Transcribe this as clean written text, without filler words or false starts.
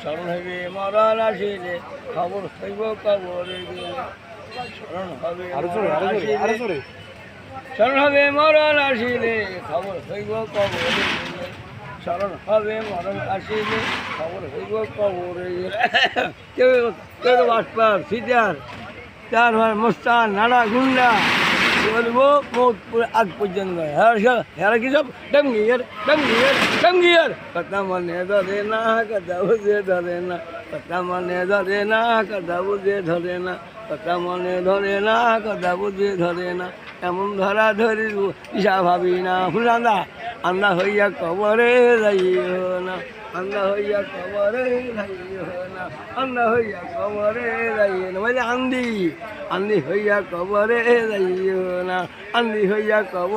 স্মরণ হইবে মরণ আসিলে খবর হইব কবরে গেলে স্মরণ হবে স্মরণ হবে মরণ আসিলে খবর হইব কবরে গেলে স্মরণ হবে মরণ আসিলে খবর হইব কবরে গেলে কেউ কেউ বাসপার সিটার চার ভাই মোস্তান নানা গুন্ডা বলবো মৌতপুরে আগ পর্যন্ত হেরা কি সব ডমগিয়ার কথা মনে ধরে না কথা বুঝে ধরে না কথা মনে ধরে না কথা বুঝে ধরে না কথা মনে ধরে না কথা বুঝে ধরে না এমন ধরা ধরি ইসা ভাবি না ফুলান্দা আন্দা হইয়া কবরে যাইও না আন্দা হইয়া কবরে যাইও না আন্দা হইয়া কবরে যাইও না মানে আন্দি হইয়া কবরে যাইও না আন্দি হইয়া কবর